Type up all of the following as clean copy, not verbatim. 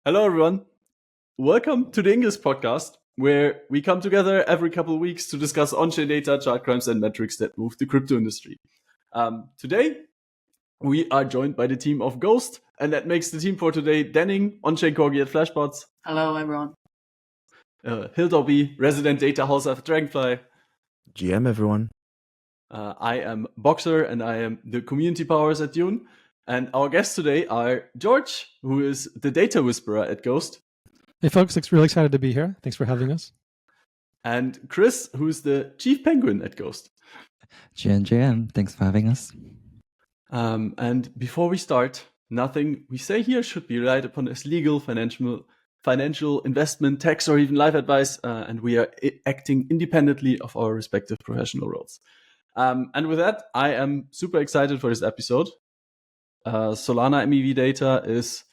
Hello, everyone. Welcome to the English podcast, where we come together every couple of weeks to discuss on-chain data, chart crimes, and metrics that move the crypto industry. Today, we are joined by the team of Ghost, and that makes the team for today Denning, on-chain corgi at Flashbots. Hello, everyone. Hildobby, resident data house at Dragonfly. GM, everyone. I am Boxer, and I am the community powers at Dune. And our guests today are George, who is the data whisperer at Ghost. Hey folks, really excited to be here. Thanks for having us. And Chris, who's the chief penguin at Ghost. GM, thanks for having us. And before we start, nothing we say here should be relied upon as legal, financial, investment, tax, or even life advice, and we are acting independently of our respective professional roles. And with that, I am super excited for this episode. Solana MEV data is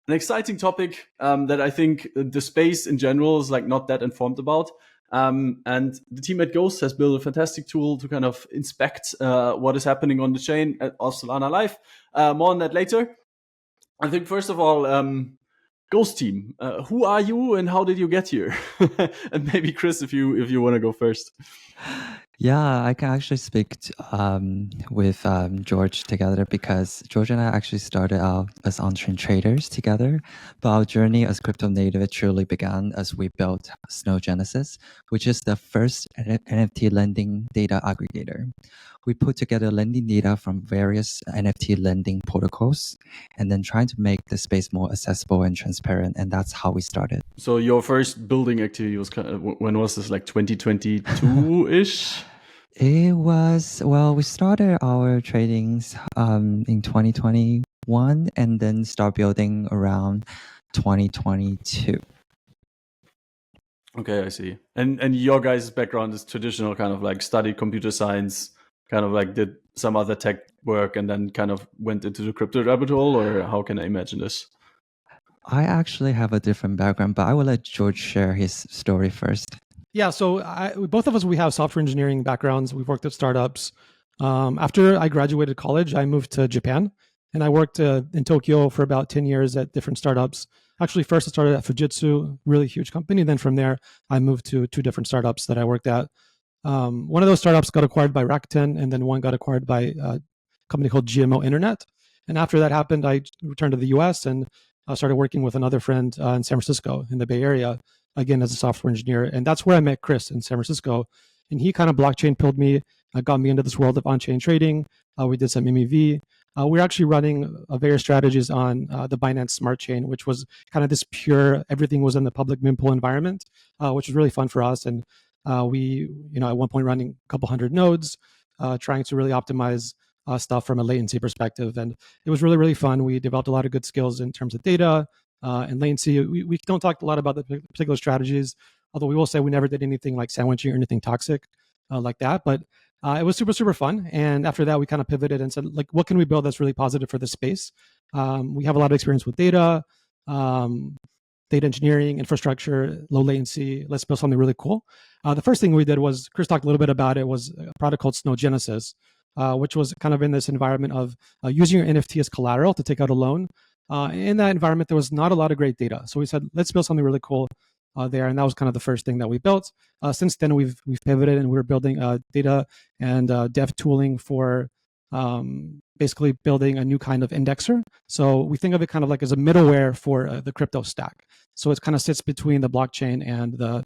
an exciting topic that I think the space in general is not that informed about. And the team at Ghost has built a fantastic tool to kind of inspect what is happening on the chain of Solana Live. More on that later. I think first of all, Ghost team, who are you and how did you get here? And maybe Chris, if you want to go first. Yeah, I can actually speak with George together because George and I actually started out as on-chain traders together, but our journey as crypto native truly began as we built Snow Genesis, which is the first NFT lending data aggregator. We put together lending data from various NFT lending protocols and then trying to make the space more accessible and transparent, and that's how we started. So your first building activity was when was this, 2022-ish? It was, we started our tradings in 2021 and then start building around 2022. Okay, I see. And your guys' background is traditional, kind of studied computer science, kind of did some other tech work and then kind of went into the crypto rabbit hole, or how can I imagine this? I actually have a different background, but I will let George share his story first. Yeah, so both of us, we have software engineering backgrounds. We've worked at startups. After I graduated college, I moved to Japan, and I worked in Tokyo for about 10 years at different startups. Actually, first I started at Fujitsu, really huge company. Then from there, I moved to two different startups that I worked at. One of those startups got acquired by Rakuten, and then one got acquired by a company called GMO Internet. And after that happened, I returned to the US and started working with another friend in San Francisco in the Bay Area, again, as a software engineer. And that's where I met Chris in San Francisco. And he kind of blockchain pilled me, got me into this world of on-chain trading. We did some MEV. We're actually running various strategies on the Binance Smart Chain, which was kind of this pure, everything was in the public mempool environment, which was really fun for us. And we, at one point running a couple hundred nodes, trying to really optimize stuff from a latency perspective. And it was really, really fun. We developed a lot of good skills in terms of data and latency. We don't talk a lot about the particular strategies, although we will say we never did anything like sandwiching or anything toxic like that. But it was super, super fun. And after that, we kind of pivoted and said, what can we build that's really positive for the space? We have a lot of experience with data, data engineering, infrastructure, low latency. Let's build something really cool. The first thing we did was, Chris talked a little bit about it, was a product called Snow Genesis, which was kind of in this environment of using your NFT as collateral to take out a loan. In that environment, there was not a lot of great data. So we said, let's build something really cool there. And that was kind of the first thing that we built. Since then, we've pivoted and we're building data and dev tooling for basically building a new kind of indexer. So we think of it kind of as a middleware for the crypto stack. So it kind of sits between the blockchain and the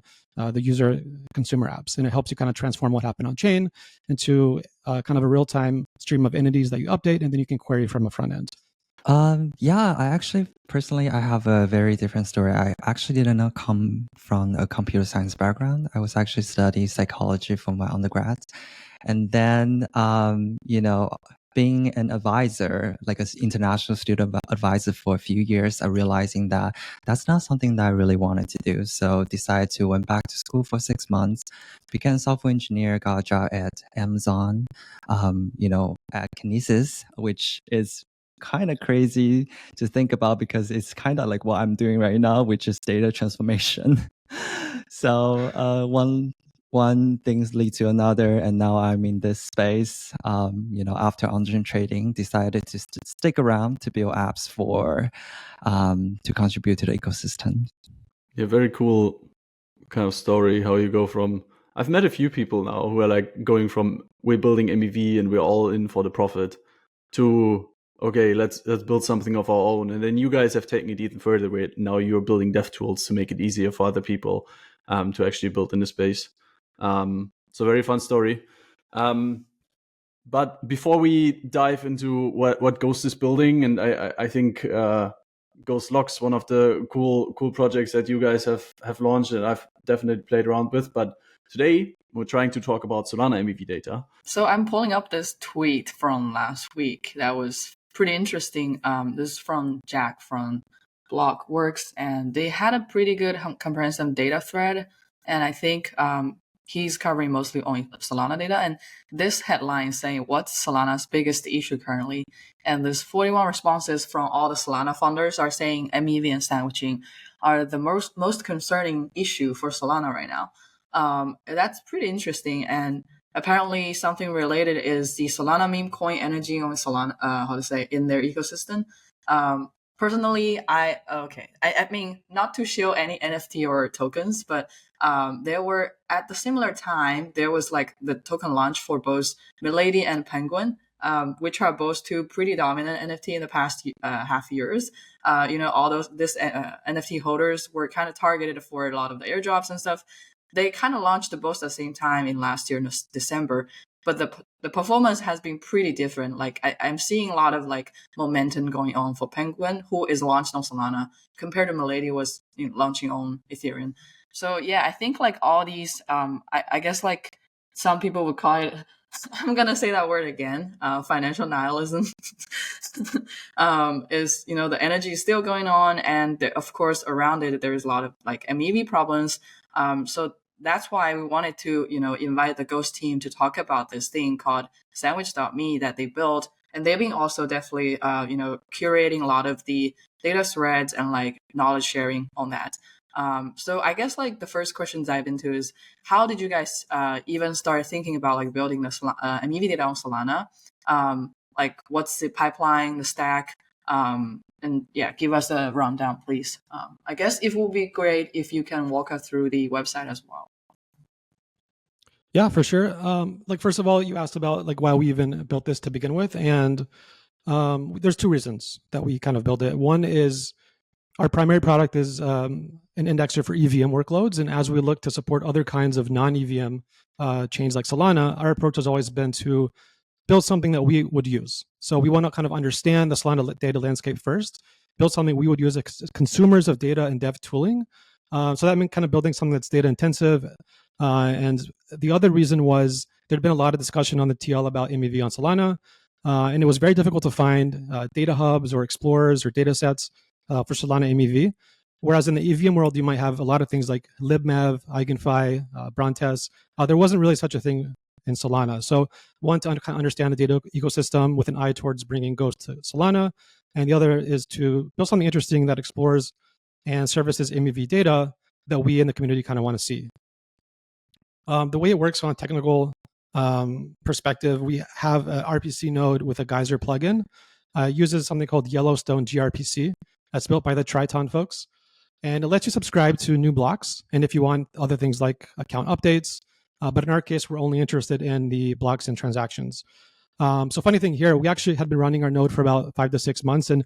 user consumer apps, and it helps you kind of transform what happened on chain into kind of a real-time stream of entities that you update, and then you can query from a front end. Yeah, I actually personally I have a very different story. I actually did not come from a computer science background. I was actually studying psychology for my undergrad, and then being an advisor, like an international student advisor for a few years, I realizing that that's not something that I really wanted to do. So decided to went back to school for 6 months, became a software engineer, got a job at Amazon, at Kinesis, which is kind of crazy to think about because it's kind of like what I'm doing right now, which is data transformation. So one one things lead to another, and now I'm in this space. After on-chain trading, decided to stick around to build apps for to contribute to the ecosystem. Yeah, very cool kind of story how you go from. I've met a few people now who are like going from we're building MEV and we're all in for the profit to okay, let's build something of our own. And then you guys have taken it even further where now you're building dev tools to make it easier for other people to actually build in the space. So very fun story. But before we dive into what Ghost is building, and I think Ghost Locks, one of the cool projects that you guys have launched and I've definitely played around with. But today we're trying to talk about Solana MEV data. So I'm pulling up this tweet from last week that was pretty interesting. This is from Jack from Blockworks, and they had a pretty good comprehensive data thread. And I think he's covering mostly only Solana data. And this headline saying, what's Solana's biggest issue currently? And there's 41 responses from all the Solana funders are saying MEV and sandwiching are the most concerning issue for Solana right now. That's pretty interesting. And apparently something related is the Solana meme coin energy on Solana, in their ecosystem. Personally, I mean, not to show any NFT or tokens, but there were at the similar time, there was like the token launch for both Milady and Penguin, which are both two pretty dominant NFT in the past half years. All this NFT holders were kind of targeted for a lot of the airdrops and stuff. They kind of launched both at the same time in last year in December, but the performance has been pretty different. Like I'm seeing a lot of like momentum going on for Penguin, who is launched on Solana, compared to Milady was launching on Ethereum. So yeah, I think like all these, I guess like some people would call it, I'm gonna say that word again, financial nihilism. Is the energy is still going on, and of course around it there is a lot of like MEV problems. So that's why we wanted to, invite the Ghost team to talk about this thing called Sandwich.me that they built. And they've been also definitely, curating a lot of the data threads and like knowledge sharing on that. So I guess like the first question to dive into is, how did you guys even start thinking about like building the MEV data on Solana? Like what's the pipeline, the stack? And yeah, give us a rundown, please. I guess it would be great if you can walk us through the website as well. Yeah, for sure. Like first of all, you asked about like why we even built this to begin with, and there's two reasons that we kind of built it. One is our primary product is an indexer for EVM workloads, and as we look to support other kinds of non-EVM chains like Solana, our approach has always been to build something that we would use. So we want to kind of understand the Solana data landscape first, build something we would use as consumers of data and dev tooling. So that meant kind of building something that's data intensive. And the other reason was there'd been a lot of discussion on the TL about MEV on Solana, and it was very difficult to find data hubs or explorers or data sets for Solana MEV. Whereas in the EVM world, you might have a lot of things like libmev, eigenfi, Brontes. There wasn't really such a thing in Solana. So one, to kind of understand the data ecosystem with an eye towards bringing Ghost to Solana. And the other is to build something interesting that explores and services MEV data that we in the community kind of want to see. The way it works from a technical perspective, we have an RPC node with a Geyser plugin. Uses something called Yellowstone gRPC that's built by the Triton folks. And it lets you subscribe to new blocks. And if you want other things like account updates, but in our case, we're only interested in the blocks and transactions. So funny thing here, we actually had been running our node for about 5 to 6 months, and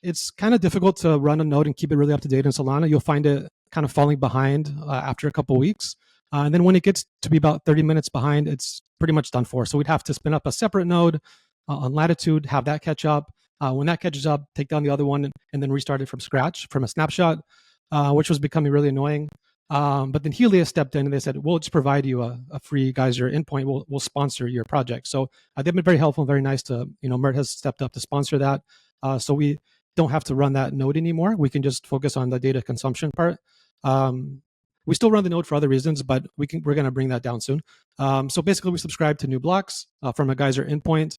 it's kind of difficult to run a node and keep it really up to date in Solana. You'll find it kind of falling behind after a couple weeks. And then when it gets to be about 30 minutes behind, it's pretty much done for. So we'd have to spin up a separate node on Latitude, have that catch up. When that catches up, take down the other one and then restart it from scratch from a snapshot, which was becoming really annoying. But then Helios stepped in and they said, we'll just provide you a free Geyser endpoint. We'll sponsor your project. So they've been very helpful and very nice to, Mert has stepped up to sponsor that. So we don't have to run that node anymore. We can just focus on the data consumption part. We still run the node for other reasons, but we're going to bring that down soon. So basically we subscribe to new blocks from a Geyser endpoint,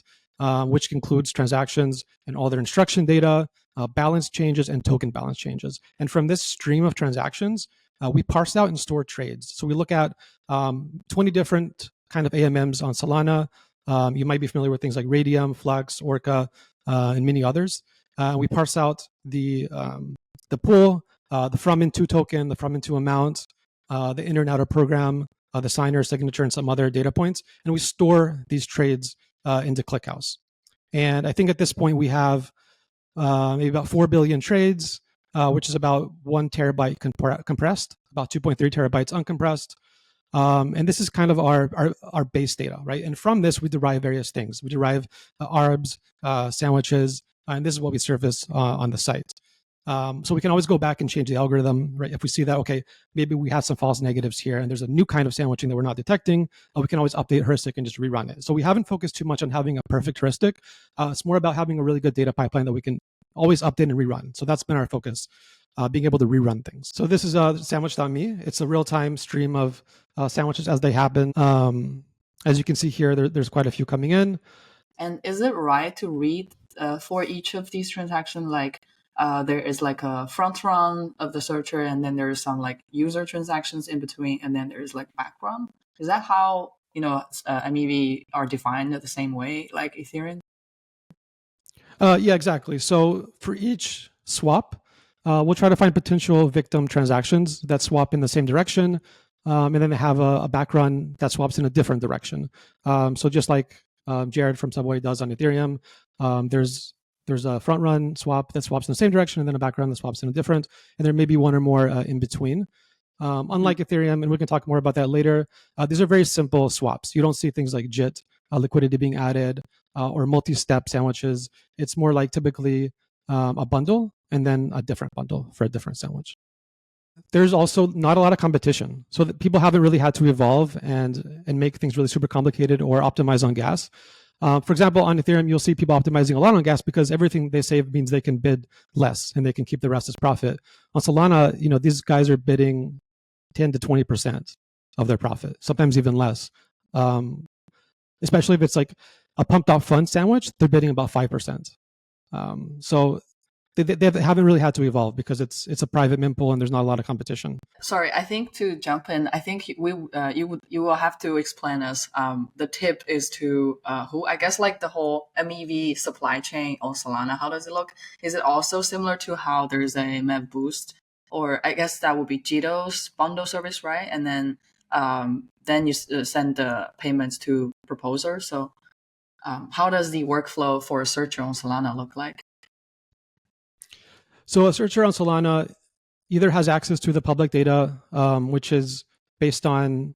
which includes transactions and all their instruction data, balance changes and token balance changes. And from this stream of transactions, we parse out and store trades. So we look at 20 different kind of AMMs on Solana. You might be familiar with things like Radium, Flux, Orca, and many others. We parse out the pool, the from and to token, the from and to amount, the inner and outer program, the signer, signature, and some other data points, and we store these trades into ClickHouse. And I think at this point we have maybe about 4 billion trades, which is about 1 terabyte compressed, about 2.3 terabytes uncompressed. And this is kind of our base data, right? And from this, we derive various things. We derive ARBs, sandwiches, and this is what we surface on the site. So we can always go back and change the algorithm, right? If we see that, okay, maybe we have some false negatives here and there's a new kind of sandwiching that we're not detecting, we can always update heuristic and just rerun it. So we haven't focused too much on having a perfect heuristic. It's more about having a really good data pipeline that we can always update and rerun. So that's been our focus, being able to rerun things. So this is sandwich.me. It's a real-time stream of sandwiches as they happen. As you can see here, there's quite a few coming in. And is it right to read for each of these transactions, like there is like a front run of the searcher, and then there's some like user transactions in between, and then there's like background? Is that how, MEV are defined the same way like Ethereum? Yeah, exactly. So for each swap, we'll try to find potential victim transactions that swap in the same direction, and then they have a background that swaps in a different direction. So just like Jared from Subway does on Ethereum, there's a front run swap that swaps in the same direction, and then a background that swaps in a different, and there may be one or more in between. Unlike Ethereum, and we can talk more about that later, these are very simple swaps. You don't see things like JIT, liquidity being added, or multi-step sandwiches. It's more like typically a bundle and then a different bundle for a different sandwich. There's also not a lot of competition, so that people haven't really had to evolve and make things really super complicated or optimize on gas. For example, on Ethereum, you'll see people optimizing a lot on gas because everything they save means they can bid less and they can keep the rest as profit. On Solana, these guys are bidding 10 to 20% of their profit, sometimes even less. Especially if it's like a pumped up fund sandwich, they're bidding about 5%. So they haven't really had to evolve because it's a private mempool and there's not a lot of competition. Sorry, I think to jump in, I think you will have to explain us. The tip is to who, I guess, like the whole MEV supply chain on Solana. How does it look? Is it also similar to how there's a MEV boost, or I guess that would be Jito's bundle service, right? And then you send the payments to proposer. So how does the workflow for a searcher on Solana look like? So a searcher on Solana either has access to the public data, which is based on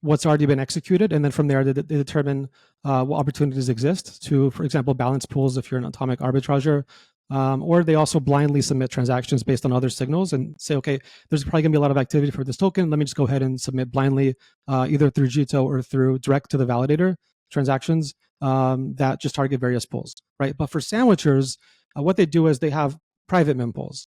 what's already been executed, and then from there they determine what opportunities exist to, for example, balance pools if you're an atomic arbitrager, or they also blindly submit transactions based on other signals and say, okay, there's probably going to be a lot of activity for this token. Let me just go ahead and submit blindly, either through Jito or through direct to the validator transactions that just target various pools, right? But for sandwichers, what they do is they have private mempools,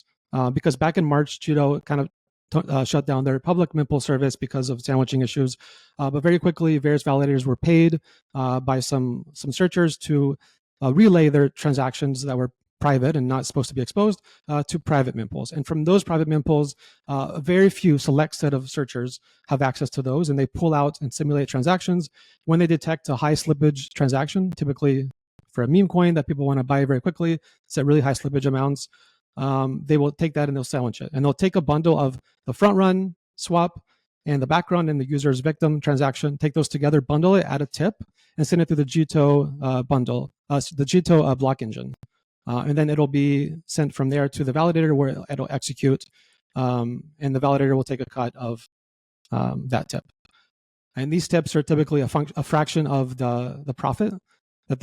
because back in March, Jito kind of shut down their public mempool service because of sandwiching issues. But very quickly, various validators were paid by some searchers to relay their transactions that were private and not supposed to be exposed to private mempools. And from those private mempools, a very few select set of searchers have access to those, and they pull out and simulate transactions. When they detect a high slippage transaction, typically for a meme coin that people want to buy very quickly, it's at really high slippage amounts, they will take that and they'll sandwich it. And they'll take a bundle of the front run swap and the background and the user's victim transaction, take those together, bundle it, add a tip, and send it through the Jito bundle, the Jito block engine. And then it'll be sent from there to the validator where it'll execute, and the validator will take a cut of that tip. And these tips are typically a fraction of the profit that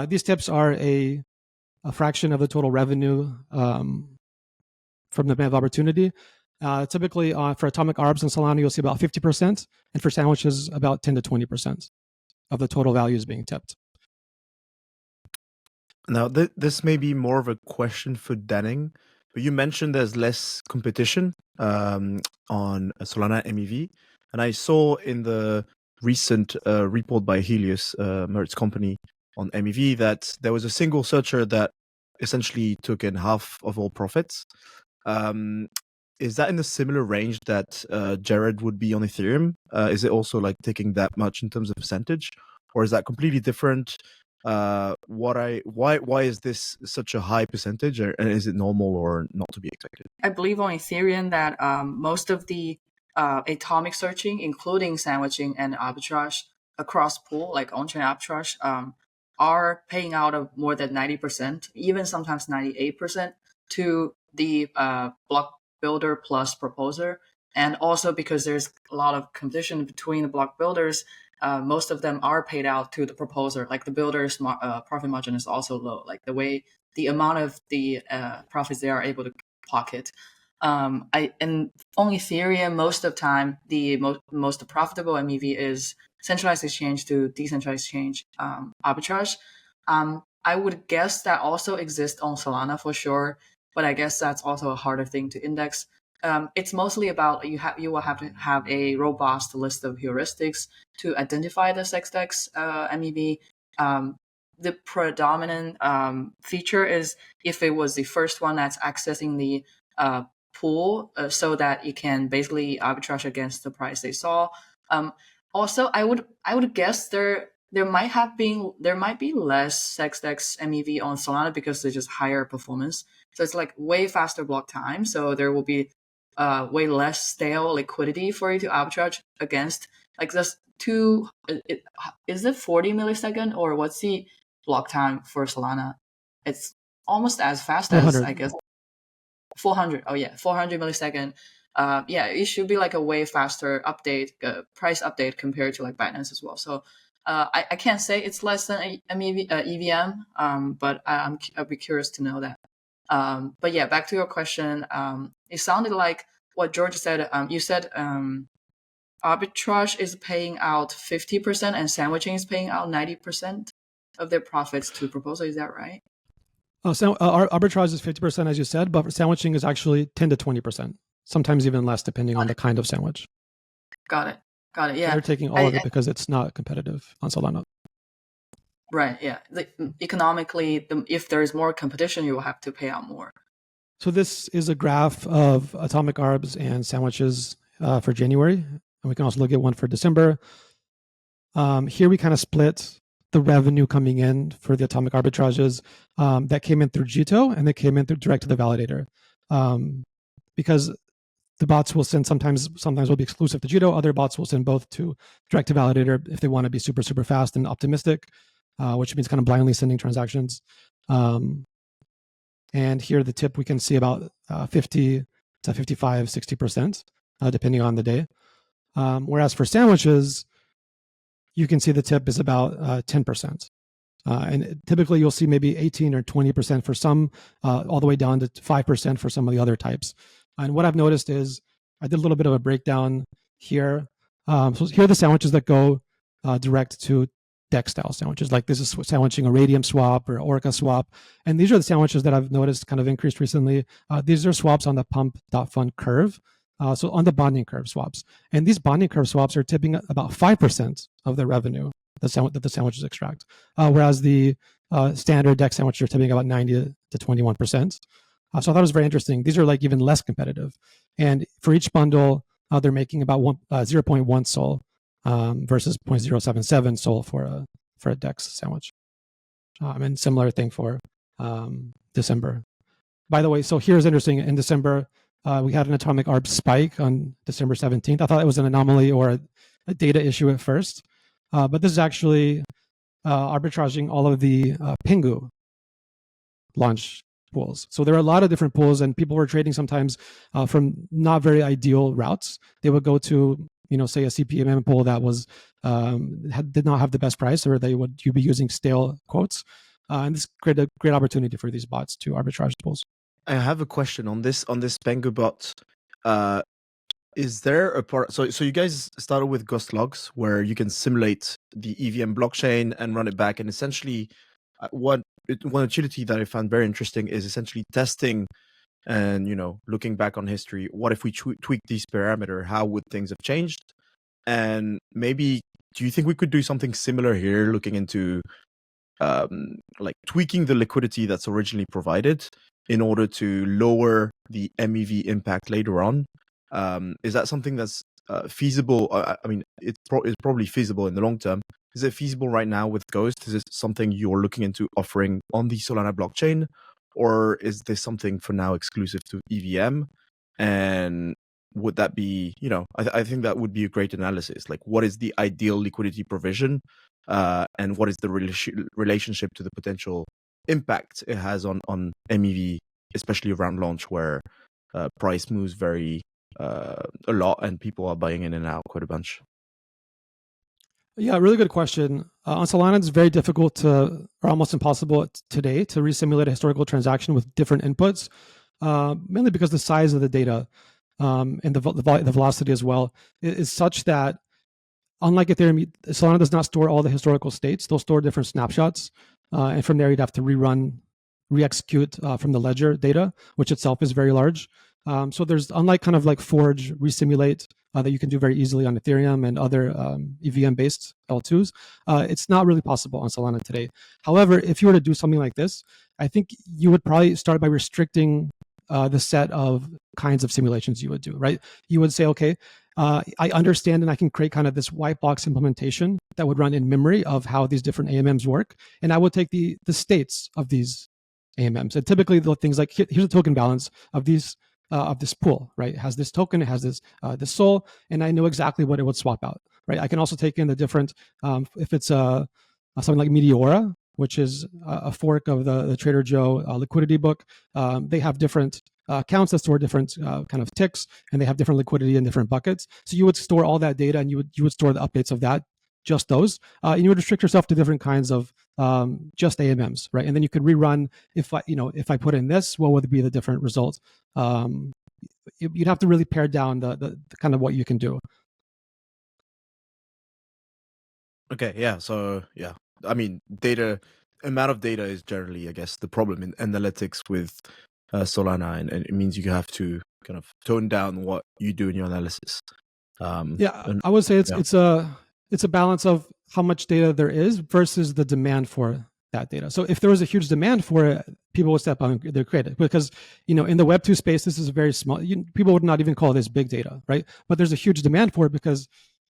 these tips are a fraction of the total revenue from the MEV opportunity. Typically, for atomic arbs and Solana, you'll see about 50%, and for sandwiches, about 10 to 20% of the total value is being tipped. Now, this may be more of a question for Danning, but you mentioned there's less competition on Solana MEV, and I saw in the recent report by Helios, Merritt's company, on MEV that there was a single searcher that essentially took in half of all profits. is that in the similar range that Jared would be on Ethereum? Is it also like taking that much in terms of percentage, or is that completely different? Why is this such a high percentage, and is it normal or not to be expected? I believe on Ethereum that most of the atomic searching, including sandwiching and arbitrage across pool, like on-chain arbitrage, are paying out of more than 90%, even sometimes 98% to the block builder plus proposer. And also because there's a lot of competition between the block builders, most of them are paid out to the proposer. Like the builder's profit margin is also low. Like the amount of the profits they are able to pocket. And on Ethereum, most of the time, the most profitable MEV is centralized exchange to decentralized exchange arbitrage. I would guess that also exists on Solana for sure, but I guess that's also a harder thing to index. It's mostly about you will have to have a robust list of heuristics to identify the sexdex MEV. The predominant feature is if it was the first one that's accessing the pool, so that it can basically arbitrage against the price they saw. Also, I would guess there might be less sexdex MEV on Solana because they're just higher performance. So it's like way faster block time. So there will be way less stale liquidity for you to arbitrage against. Like this is it 40 millisecond or what's the block time for Solana? It's almost as fast as, I guess, 400. Oh yeah, 400 millisecond. Yeah, it should be like a way faster update, price update compared to like Binance as well. So I can't say it's less than EVM, but I'd be curious to know that. But yeah, back to your question. It sounded like what George said. You said arbitrage is paying out 50% and sandwiching is paying out 90% of their profits to proposer. Is that right? Arbitrage is 50%, as you said, but sandwiching is actually 10 to 20%, sometimes even less, depending on the kind of sandwich. Got it. Yeah, so they're taking all of it because it's not competitive on Solana. Right. Yeah. Economically, if there's more competition, you will have to pay out more. So this is a graph of atomic arbs and sandwiches for January, and we can also look at one for December. Here we kind of split the revenue coming in for the atomic arbitrages that came in through Jito and that came in through direct to the validator, because the bots will send sometimes will be exclusive to Jito. Other bots will send both to direct to validator if they want to be super fast and optimistic, which means kind of blindly sending transactions. And here the tip we can see about 50 to 55, 60%, depending on the day. Whereas for sandwiches, you can see the tip is about 10%. And typically you'll see maybe 18 or 20% for some, all the way down to 5% for some of the other types. And what I've noticed is I did a little bit of a breakdown here. So here are the sandwiches that go direct to DEX style sandwiches. Like this is sandwiching a Radium swap or Orca swap. And these are the sandwiches that I've noticed kind of increased recently. These are swaps on the pump.fund curve. So on the bonding curve swaps. And these bonding curve swaps are tipping about 5% of the revenue that the sandwiches extract. Whereas the standard DEX sandwiches are tipping about 90 to 21%. So I thought it was very interesting. These are like even less competitive. And for each bundle, they're making about 0.1 SOL versus 0.077 SOL for a DEX sandwich. And similar thing for December. By the way, so here's interesting. In December, we had an atomic arb spike on December 17th. I thought it was an anomaly or a data issue at first. But this is actually arbitraging all of the Pingu launch pools. So there are a lot of different pools, and people were trading sometimes from not very ideal routes. They would go to, say a CPMM pool that was did not have the best price, or you'd be using stale quotes. And this created a great opportunity for these bots to arbitrage pools. I have a question on this Pengu bot. Is there a part? So you guys started with Ghost Logs, where you can simulate the EVM blockchain and run it back, and essentially, one utility that I found very interesting is essentially testing and looking back on history. What if we tweak these parameter? How would things have changed? And maybe, do you think we could do something similar here, looking into like tweaking the liquidity that's originally provided in order to lower the MEV impact later on. Is that something that's feasible? I mean, it's probably feasible in the long term. Is it feasible right now with Ghost? Is it something you're looking into offering on the Solana blockchain? Or is this something for now exclusive to EVM? And would that be, I think that would be a great analysis. Like, what is the ideal liquidity provision? And what is the relationship to the potential impact it has on MEV, especially around launch where price moves very a lot and people are buying in and out quite a bunch? Yeah, really good question. On Solana, it's very difficult to, or almost impossible today, to resimulate a historical transaction with different inputs, mainly because the size of the data and the velocity as well is such that, unlike Ethereum, Solana does not store all the historical states. They'll store different snapshots, and from there you'd have to re-execute from the ledger data, which itself is very large. So there's, unlike kind of like Forge, resimulate that you can do very easily on Ethereum and other EVM-based L2s, it's not really possible on Solana today. However, if you were to do something like this, I think you would probably start by restricting the set of kinds of simulations you would do, right? You would say, okay, I understand and I can create kind of this white box implementation that would run in memory of how these different AMMs work. And I would take the states of these AMMs. And typically the things like, here's a token balance of these of this pool, right? It has this token, it has this this SOL, and I know exactly what it would swap out, right? I can also take in the different, if it's something like Meteora, which is a fork of the Trader Joe liquidity book. They have different accounts that store different kind of ticks, and they have different liquidity in different buckets. So you would store all that data, and you would store the updates of that, just those. And you would restrict yourself to different kinds of just AMMs, right? And then you could rerun, if I put in this, what would be the different results? You'd have to really pare down the kind of what you can do. Okay, yeah. So yeah, I mean, amount of data is generally, I guess, the problem in analytics with Solana, and it means you have to kind of tone down what you do in your analysis. I would say it's a balance of how much data there is versus the demand for that data. So if there was a huge demand for it, people would step on their credit, because in the Web2 space, this is very small. People would not even call this big data, right? But there's a huge demand for it because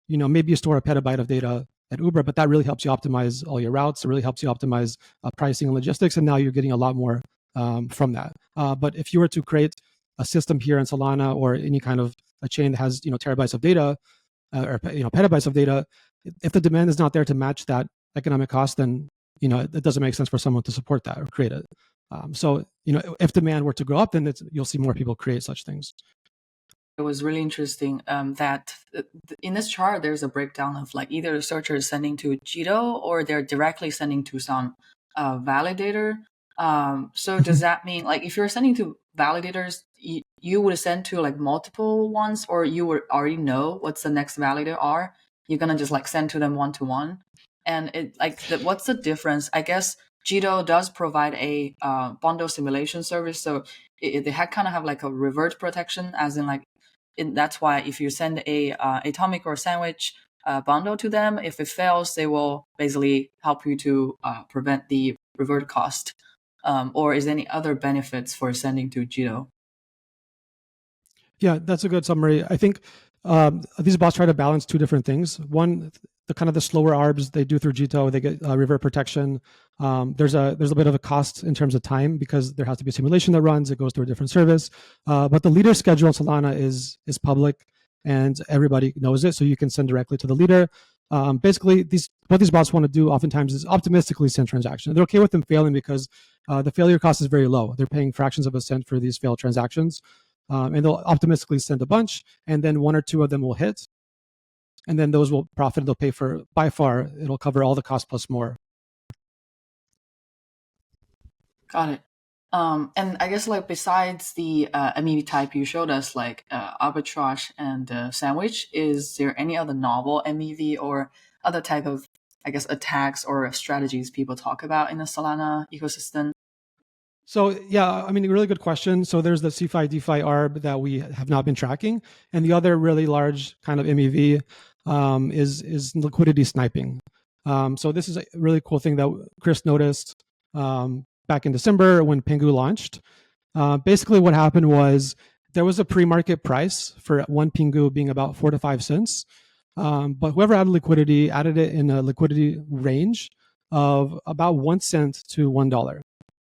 maybe you store a petabyte of data at Uber, but that really helps you optimize all your routes. It really helps you optimize pricing and logistics, and now you're getting a lot more from that. But if you were to create a system here in Solana or any kind of a chain that has terabytes of data or petabytes of data, if the demand is not there to match that economic cost, then it doesn't make sense for someone to support that or create it. So if demand were to grow up, then you'll see more people create such things. It was really interesting that in this chart, there's a breakdown of like either the searcher is sending to Jito or they're directly sending to some validator. So does that mean, like, if you're sending to validators, you would send to like multiple ones, or you would already know what's the next validator are? You're gonna just like send to them one-to-one? And what's the difference? I guess Jito does provide a bundle simulation service, so they kind of have like a revert protection, as in like, that's why if you send a atomic or sandwich bundle to them, if it fails, they will basically help you to prevent the revert cost. Or is there any other benefits for sending to Jito? Yeah, that's a good summary. I think these bots try to balance two different things. One, the slower arbs they do through Jito, they get revert protection. There's a bit of a cost in terms of time because there has to be a simulation that runs. It goes through a different service. But the leader schedule in Solana is public and everybody knows it, so you can send directly to the leader. Basically, what these bots want to do oftentimes is optimistically send transactions. They're okay with them failing because the failure cost is very low. They're paying fractions of a cent for these failed transactions. And they'll optimistically send a bunch, and then one or two of them will hit. And then those will profit. They'll pay for, by far, it'll cover all the cost plus more. Got it. And I guess like besides the MEV type you showed us, like arbitrage and sandwich, is there any other novel MEV or other type of, I guess, attacks or strategies people talk about in the Solana ecosystem? So yeah, I mean, really good question. So there's the CeFi DeFi ARB that we have not been tracking, and the other really large kind of MEV is liquidity sniping. So this is a really cool thing that Chris noticed back in December when Pengu launched. Basically, what happened was there was a pre-market price for one Pingu being about 4 to 5 cents. But whoever added liquidity added it in a liquidity range of about 1 cent to $1.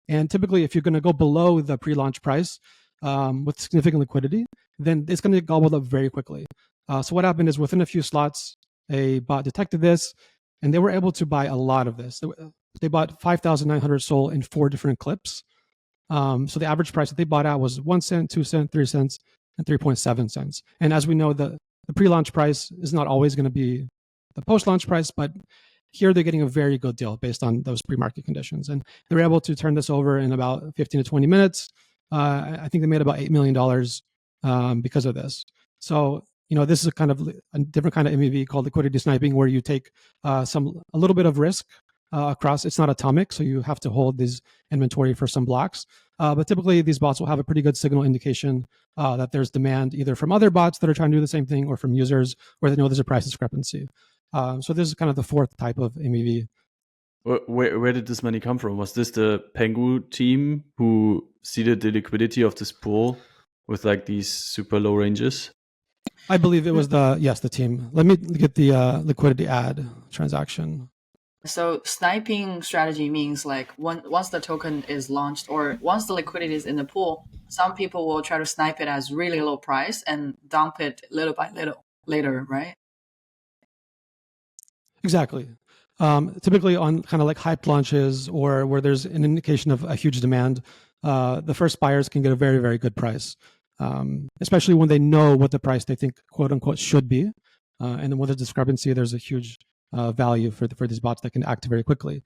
And typically, if you're going to go below the pre-launch price with significant liquidity, then it's going to get gobbled up very quickly. So what happened is within a few slots, a bot detected this, and they were able to buy a lot of this. They bought 5,900 SOL in 4 different clips. So the average price that they bought at was 1 cent, 2 cents, 3 cents, and 3.7 cents. And as we know, the pre-launch price is not always going to be the post-launch price, but here they're getting a very good deal based on those pre-market conditions. And they were able to turn this over in about 15 to 20 minutes. I think they made about $8 million because of this. So, this is a different kind of MEV called liquidity sniping, where you take a little bit of risk across. It's not atomic, so you have to hold this inventory for some blocks. But typically, these bots will have a pretty good signal indication that there's demand either from other bots that are trying to do the same thing or from users where they know there's a price discrepancy. So this is kind of the fourth type of MEV. Where did this money come from? Was this the Pengu team who seeded the liquidity of this pool with like these super low ranges? I believe it was the team. Let me get the liquidity add transaction. So sniping strategy means like once the token is launched or once the liquidity is in the pool, some people will try to snipe it as really low price and dump it little by little later, right? Exactly. Typically on kind of like hyped launches or where there's an indication of a huge demand, the first buyers can get a very, very good price, especially when they know what the price they think, quote unquote, should be. And then with the discrepancy, there's a huge value for these bots that can act very quickly.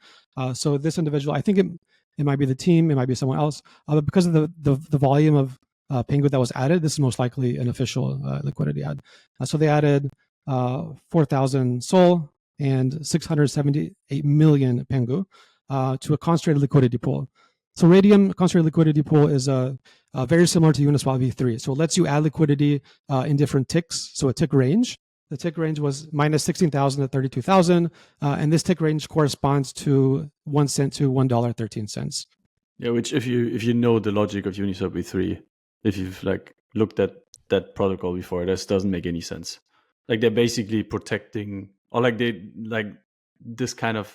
So this individual, I think it might be the team, it might be someone else, but because of the volume of Penguin that was added, this is most likely an official liquidity ad. So they added 4,000 SOL and 678 million Pengu to a concentrated liquidity pool. So Radium concentrated liquidity pool is very similar to Uniswap v3. So it lets you add liquidity in different ticks. So a tick range. The tick range was minus 16,000 to 32,000. And this tick range corresponds to 1 cent to $1.13. Yeah, which if you know the logic of Uniswap v3, if you've like looked at that protocol before, this doesn't make any sense. Like they're basically protecting, or like this kind of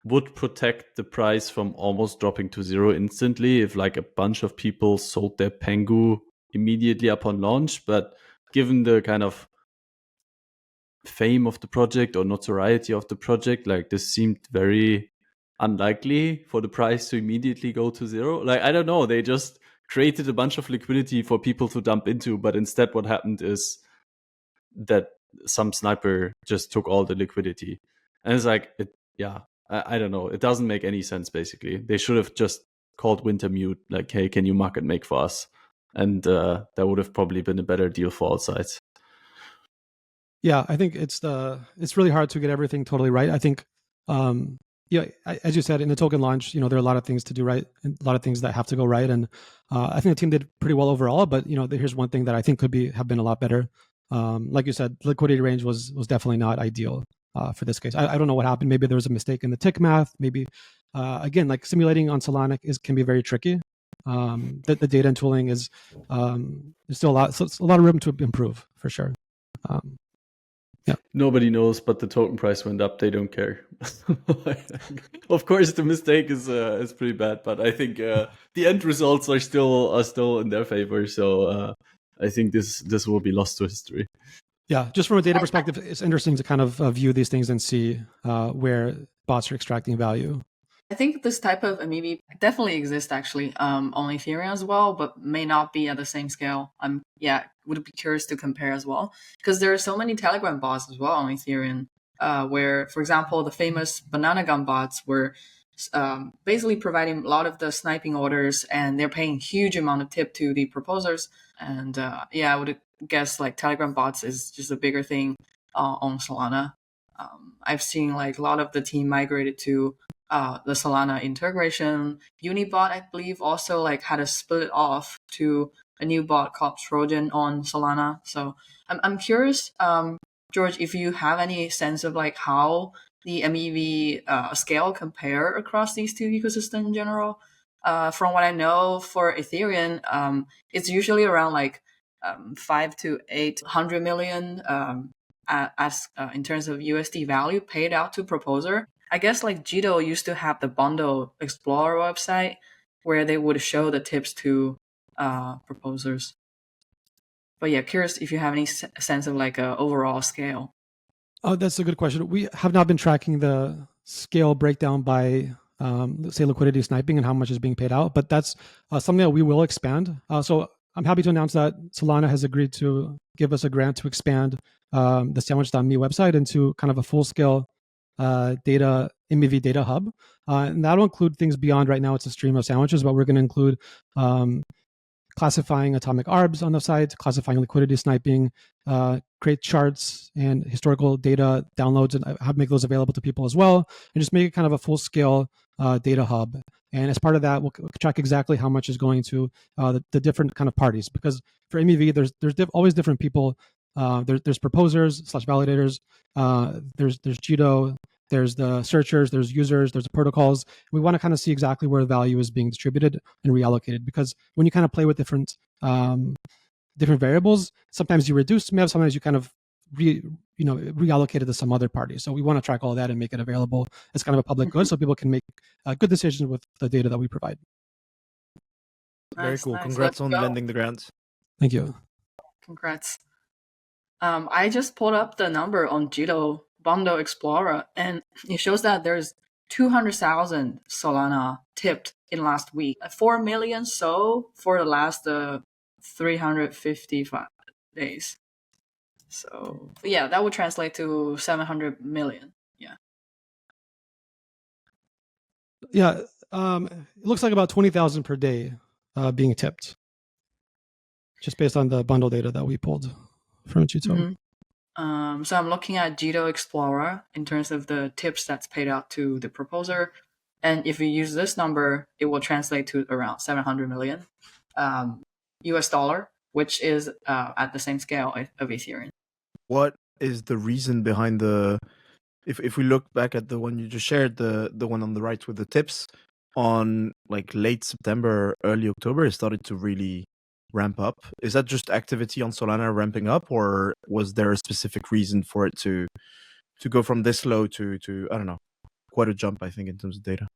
would protect the price from almost dropping to zero instantly if like a bunch of people sold their Pengu immediately upon launch. But given the kind of fame of the project or notoriety of the project, like this seemed very unlikely for the price to immediately go to zero. Like, I don't know, they just created a bunch of liquidity for people to dump into, but instead what happened is that some sniper just took all the liquidity. And it's like, I don't know. It doesn't make any sense, basically. They should have just called Wintermute, like, hey, can you market make for us? And that would have probably been a better deal for all sides. Yeah, I think it's really hard to get everything totally right. I think, as you said, in the token launch, there are a lot of things to do right, and a lot of things that have to go right. And I think the team did pretty well overall. But here's one thing that I think could have been a lot better. Like you said, liquidity range was definitely not ideal for this case. I don't know what happened. Maybe there was a mistake in the tick math. Maybe again, like simulating on Solana can be very tricky. The data and tooling is there's still a lot of room to improve for sure. Yeah. Nobody knows, but the token price went up. They don't care. Of course, the mistake is pretty bad, but I think the end results are still in their favor. So I think this will be lost to history. Yeah, just from a data perspective, it's interesting to kind of view these things and see where bots are extracting value. I think this type of MEV definitely exists actually on Ethereum as well, but may not be at the same scale. Would be curious to compare as well, because there are so many Telegram bots as well on Ethereum, where, for example, the famous banana gun bots were basically providing a lot of the sniping orders, and they're paying huge amount of tip to the proposers. And I would guess like Telegram bots is just a bigger thing on Solana. I've seen like a lot of the team migrated to the Solana integration. Unibot, I believe, also like had to split off to a new bot called Trojan on Solana. So I'm curious, George, if you have any sense of like how the MEV scale compare across these two ecosystems in general. From what I know, for Ethereum, it's usually around like 5 to 800 million as in terms of USD value paid out to proposer. I guess like Jito used to have the Bundle Explorer website where they would show the tips to proposers. But yeah, curious if you have any sense of like a overall scale. Oh, that's a good question. We have not been tracking the scale breakdown by, say, liquidity sniping and how much is being paid out, but that's something that we will expand. So I'm happy to announce that Solana has agreed to give us a grant to expand the sandwich.me website into kind of a full-scale data MEV data hub. And that'll include things beyond right now. It's a stream of sandwiches, but we're going to include classifying atomic arbs on the site, classifying liquidity sniping, create charts and historical data downloads and make those available to people as well, and just make it kind of a full-scale data hub. And as part of that, we'll track exactly how much is going to the different kind of parties. Because for MEV, there's always different people. There's proposers / validators. There's Jito. There's the searchers, there's users, there's the protocols. We want to kind of see exactly where the value is being distributed and reallocated, because when you kind of play with different variables, sometimes you reduce MEV, sometimes you kind of reallocate it to some other party. So we want to track all that and make it available as kind of a public good, so people can make good decisions with the data that we provide. Very cool. Congrats on lending the grant. Thank you. Congrats. I just pulled up the number on Jito Bundle Explorer, and it shows that there's 200,000 Solana tipped in last week, 4 million so for the last 355 days. So yeah, that would translate to 700 million. Yeah, it looks like about 20,000 per day being tipped, just based on the bundle data that we pulled from Jito. Mm-hmm. So I'm looking at Jito Explorer in terms of the tips that's paid out to the proposer. And if you use this number, it will translate to around 700 million US dollar, which is at the same scale of Ethereum. What is the reason behind if we look back at the one you just shared, the one on the right with the tips, on like late September, early October, it started to really ramp up? Is that just activity on Solana ramping up, or was there a specific reason for it to go from this low to I don't know, quite a jump, I think, in terms of data?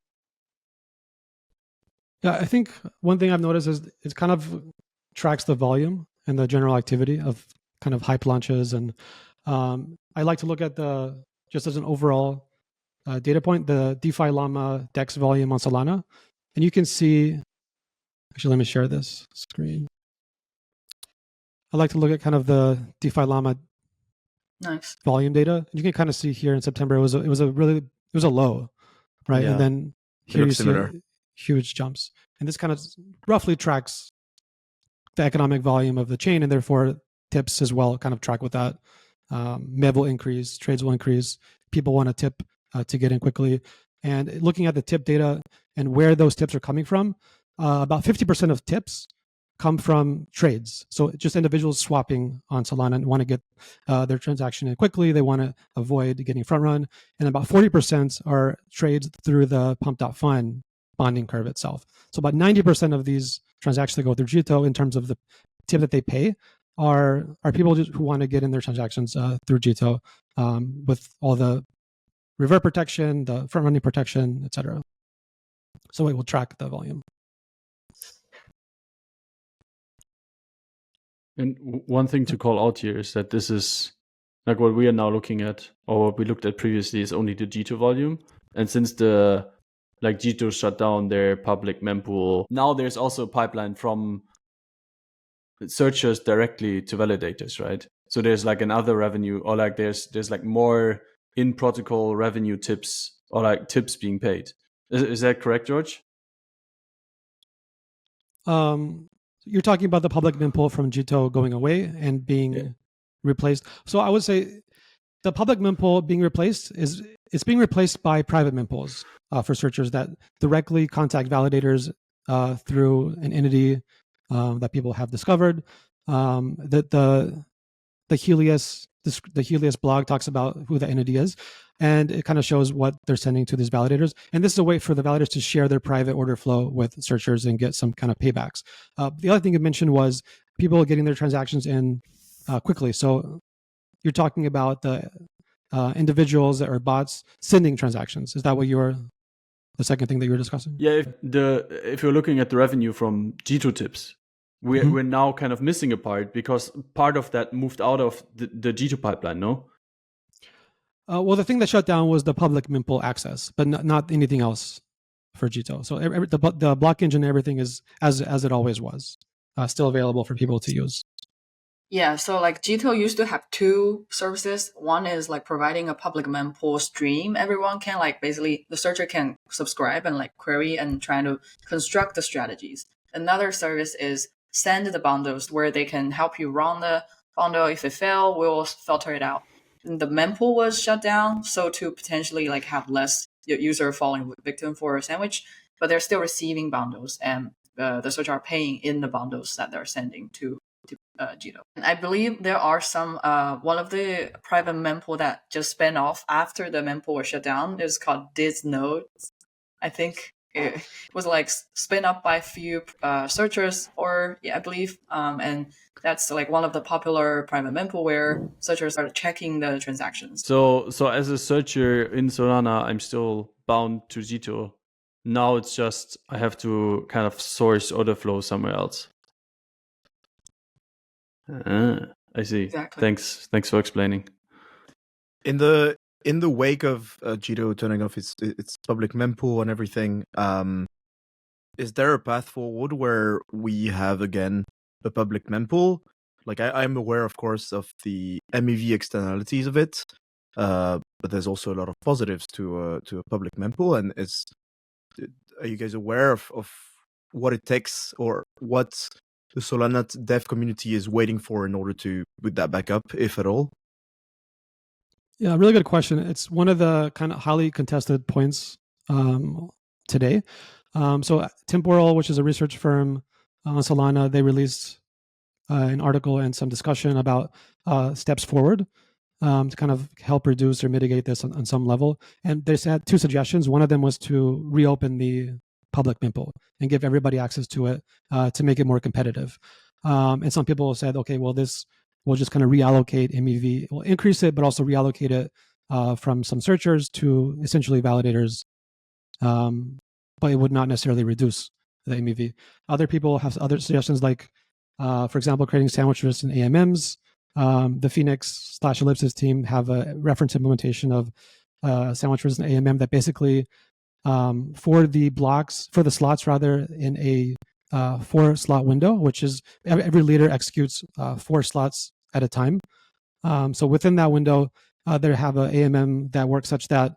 Yeah, I think one thing I've noticed is it kind of tracks the volume and the general activity of kind of hype launches. And I like to look at just as an overall data point, the DeFi Llama DEX volume on Solana. And you can see, actually, let me share this screen. I like to look at kind of the DeFi Llama volume data. And you can kind of see here in September, it was a low, right? Yeah. And then here you see huge jumps. And this kind of roughly tracks the economic volume of the chain, and therefore tips as well kind of track with that. MEV will increase, trades will increase, people want to tip to get in quickly. And looking at the tip data and where those tips are coming from, about 50% of tips come from trades. So just individuals swapping on Solana and want to get their transaction in quickly. They want to avoid getting front run. And about 40% are trades through the pump.fun bonding curve itself. So about 90% of these transactions that go through Jito in terms of the tip that they pay are people who want to get in their transactions through Jito with all the revert protection, the front running protection, etc. So it will track the volume. And one thing to call out here is that this is like what we are now looking at, or what we looked at previously, is only the Jito volume. And since Jito shut down their public mempool, now there's also a pipeline from searchers directly to validators, right? So there's like another revenue, or like there's like more in protocol revenue tips, or like tips being paid. Is that correct, George? You're talking about the public mempool from Jito going away and being replaced. So I would say the public mempool being replaced it's being replaced by private mempools for searchers that directly contact validators through an entity that people have discovered. The Helios the Helios blog talks about who the entity is, and it kind of shows what they're sending to these validators. And this is a way for the validators to share their private order flow with searchers and get some kind of paybacks. The other thing you mentioned was people getting their transactions in quickly. So you're talking about the individuals or bots sending transactions. Is that what the second thing that you were discussing? Yeah, if you're looking at the revenue from Jito tips, we're now kind of missing a part because part of that moved out of the Jito pipeline, no? Well, the thing that shut down was the public mempool access, but not anything else for Jito. So the block engine, everything is as it always was, still available for people to use. Yeah, so like Jito used to have two services. One is like providing a public mempool stream. Everyone can like basically the searcher can subscribe and like query and trying to construct the strategies. Another service is send the bundles where they can help you run the bundle. If it fail, we'll filter it out. And the mempool was shut down, so to potentially like have less user falling victim for a sandwich, but they're still receiving bundles, and the searcher are paying in the bundles that they're sending to Jito. And I believe there are some, one of the private mempool that just spun off after the mempool was shut down is called Disnodes. I think it was like spin up by a few searchers, or I believe, and that's like one of the popular private mempool where searchers are checking the transactions. So as a searcher in Solana, I'm still bound to Jito. Now it's just I have to kind of source order flow somewhere else. I see. Exactly. Thanks for explaining. In the wake of Jito turning off its public mempool and everything, is there a path forward where we have again a public mempool? Like I'm aware, of course, of the MEV externalities of it, but there's also a lot of positives to a public mempool. And are you guys aware of what it takes or what the Solana dev community is waiting for in order to put that back up, if at all? Yeah, really good question. It's one of the kind of highly contested points today. So Temporal, which is a research firm on Solana, they released an article and some discussion about steps forward to kind of help reduce or mitigate this on some level. And they had two suggestions. One of them was to reopen the public mempool and give everybody access to it to make it more competitive. And some people said, okay, well, this will just kind of reallocate MEV, will increase it, but also reallocate it from some searchers to essentially validators, but it would not necessarily reduce the MEV. Other people have other suggestions, like, for example, creating sandwich lists and AMMs. The Phoenix/Ellipsis team have a reference implementation of sandwich lists and AMM that basically for the slots rather, in a 4-slot window, which is every leader executes 4 slots at a time. So within that window, they have a AMM that works such that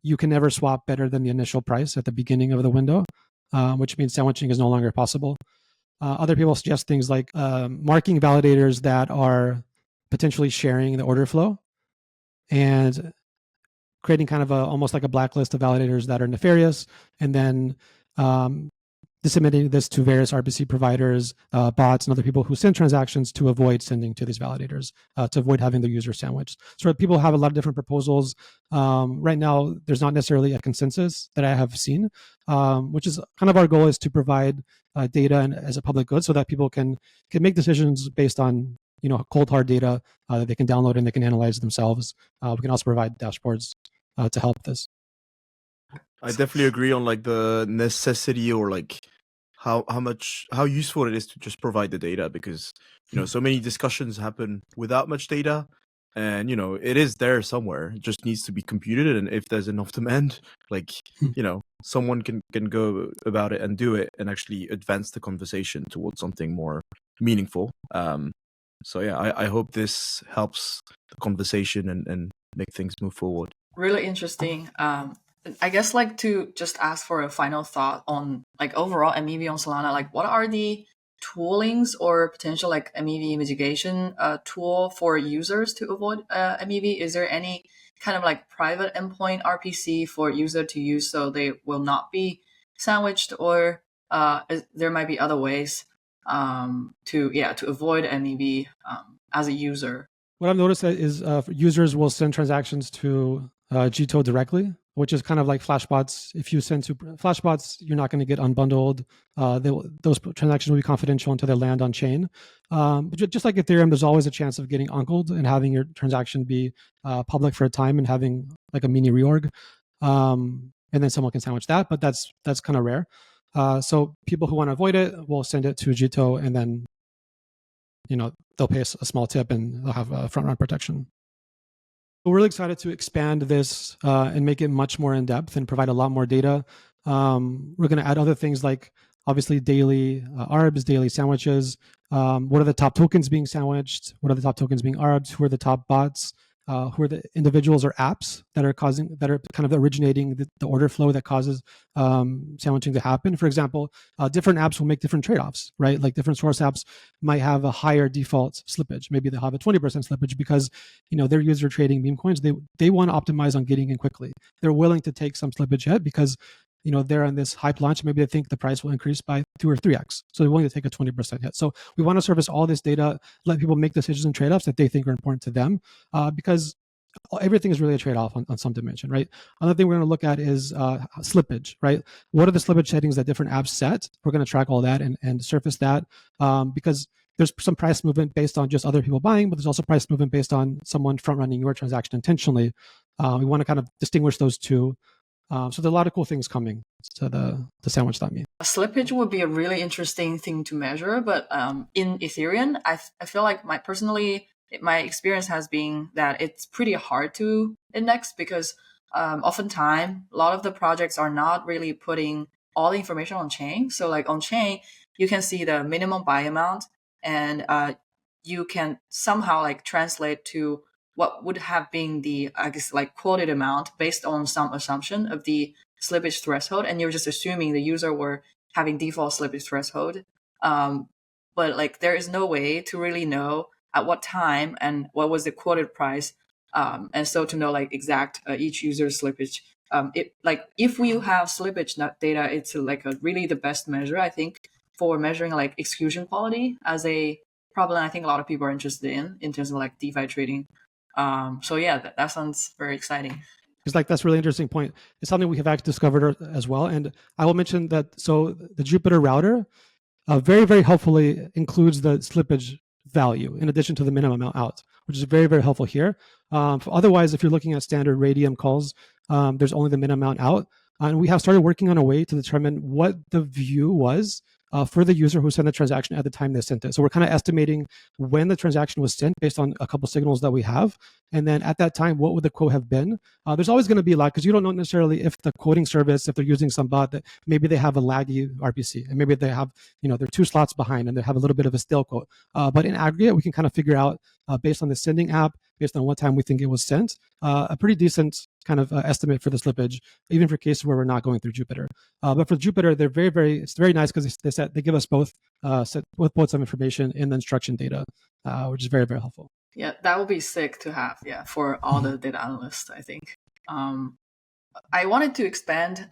you can never swap better than the initial price at the beginning of the window, which means sandwiching is no longer possible. Other people suggest things like marking validators that are potentially sharing the order flow and creating kind of almost like a blacklist of validators that are nefarious, and then disseminating this to various RPC providers, bots, and other people who send transactions to avoid sending to these validators, to avoid having the user sandwiched. So people have a lot of different proposals. Right now, there's not necessarily a consensus that I have seen, which is kind of our goal, is to provide data and as a public good so that people can make decisions based on cold hard data that they can download and they can analyze themselves. We can also provide dashboards to help this. I definitely agree on like the necessity, or like how useful it is to just provide the data, because so many discussions happen without much data, and it is there somewhere. It just needs to be computed, and if there's enough demand, like someone can go about it and do it and actually advance the conversation towards something more meaningful. So yeah, I hope this helps the conversation and make things move forward. Really interesting. I guess like to just ask for a final thought on like overall MEV on Solana, like what are the toolings or potential like MEV mitigation tool for users to avoid MEV? Is there any kind of like private endpoint RPC for user to use so they will not be sandwiched, or there might be other ways to avoid MEV as a user? what I've noticed is users will send transactions to Gito directly, which is kind of like Flashbots. If you send to Flashbots, you're not going to get unbundled. Those transactions will be confidential until they land on chain. But just like Ethereum, there's always a chance of getting uncled and having your transaction be public for a time and having like a mini reorg. And then someone can sandwich that, but that's kind of rare. So people who want to avoid it will send it to Jito, and then they'll pay a small tip and they'll have front run protection. We're really excited to expand this and make it much more in depth and provide a lot more data. We're going to add other things like obviously daily ARBs, daily sandwiches. What are the top tokens being sandwiched? What are the top tokens being ARBs? Who are the top bots? Who are the individuals or apps that are kind of originating the order flow that causes sandwiching to happen? For example, different apps will make different trade-offs, right? Like different source apps might have a higher default slippage. Maybe they'll have a 20% slippage because their users are trading meme coins. They want to optimize on getting in quickly. They're willing to take some slippage hit because they're on this hype launch. Maybe they think the price will increase by 2 or 3x. So they're willing to take a 20% hit. So we want to service all this data, let people make decisions and trade-offs that they think are important to them, because everything is really a trade-off on some dimension, right? Another thing we're going to look at is slippage, right? What are the slippage settings that different apps set? We're going to track all that and surface that because there's some price movement based on just other people buying, but there's also price movement based on someone front-running your transaction intentionally. We want to kind of distinguish those two. So there's a lot of cool things coming to the sandwich.me. Slippage would be a really interesting thing to measure, but in Ethereum, I feel like my experience has been that it's pretty hard to index because oftentimes a lot of the projects are not really putting all the information on chain. So like on chain, you can see the minimum buy amount, and you can somehow like translate to what would have been the, I guess, like quoted amount based on some assumption of the slippage threshold, and you're just assuming the user were having default slippage threshold. But like there is no way to really know at what time and what was the quoted price, and so to know like exact each user's slippage. If we have slippage data, it's like really the best measure, I think, for measuring like execution quality as a problem I think a lot of people are interested in terms of like DeFi trading. So yeah, that sounds very exciting. It's like that's a really interesting point. It's something we have actually discovered as well. And I will mention that so the Jupyter router very, very helpfully includes the slippage value in addition to the minimum amount out, which is very, very helpful here. Otherwise, if you're looking at standard Radium calls, there's only the minimum amount out. And we have started working on a way to determine what the view was for the user who sent the transaction at the time they sent it. So we're kind of estimating when the transaction was sent based on a couple signals that we have. And then at that time, what would the quote have been? There's always going to be a lag because you don't know necessarily if the quoting service, if they're using some bot, that maybe they have a laggy RPC and maybe they have, they're 2 slots behind and they have a little bit of a stale quote. But in aggregate, we can kind of figure out based on the sending app, based on what time we think it was sent, a pretty decent kind of estimate for the slippage, even for cases where we're not going through Jupyter. But for Jupyter, they're very, very, it's very nice because they give us both some information in the instruction data, which is very, very helpful. Yeah, that would be sick to have, for all the data analysts, I think. I wanted to expand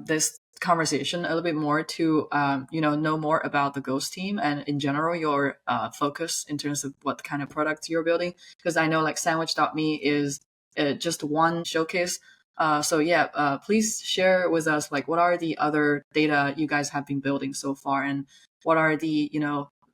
this conversation a little bit more to, know more about the Ghost team and in general, your focus in terms of what kind of products you're building. Because I know like sandwich.me is just one showcase. Please share with us, like, what are the other data you guys have been building so far, and what are the,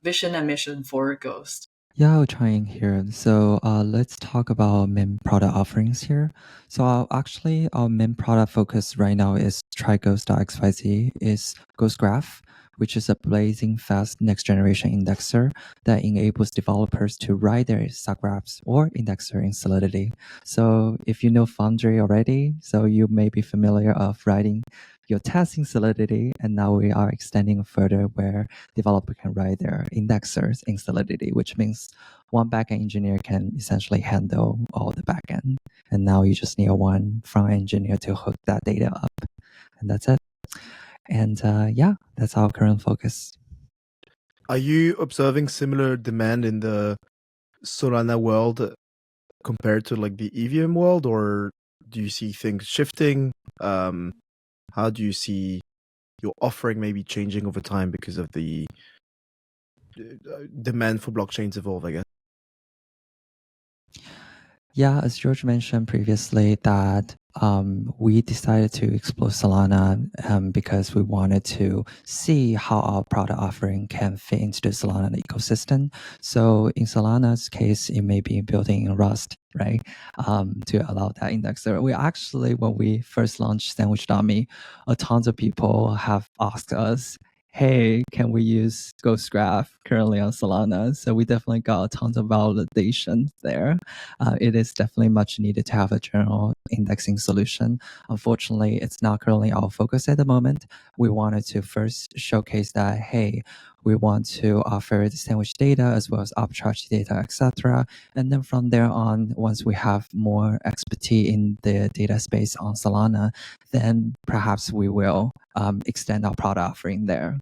vision and mission for Ghost? Yeah, I'll try in here. So let's talk about main product offerings here. So our main product focus right now is TryGhost.xyz, is Ghost Graph, which is a blazing fast next generation indexer that enables developers to write their subgraphs or indexer in Solidity. So if you know Foundry already, so you may be familiar of writing your tests in Solidity, and now we are extending further where developer can write their indexers in Solidity, which means one backend engineer can essentially handle all the backend. And now you just need one front engineer to hook that data up, and that's it. And that's our current focus. Are you observing similar demand in the Solana world compared to like the EVM world, or do you see things shifting? How do you see your offering maybe changing over time because of the demand for blockchains evolve, I guess? Yeah, as George mentioned previously, that we decided to explore Solana because we wanted to see how our product offering can fit into the Solana ecosystem. So in Solana's case, it may be building in Rust, right, to allow that indexer. We actually, when we first launched Sandwich.me, a tons of people have asked us, hey, can we use Ghost Graph currently on Solana? So we definitely got tons of validation there. It is definitely much needed to have a general indexing solution. Unfortunately, it's not currently our focus at the moment. We wanted to first showcase that, hey, we want to offer the sandwich data as well as arbitrage data, etc. And then from there on, once we have more expertise in the data space on Solana, then perhaps we will extend our product offering there.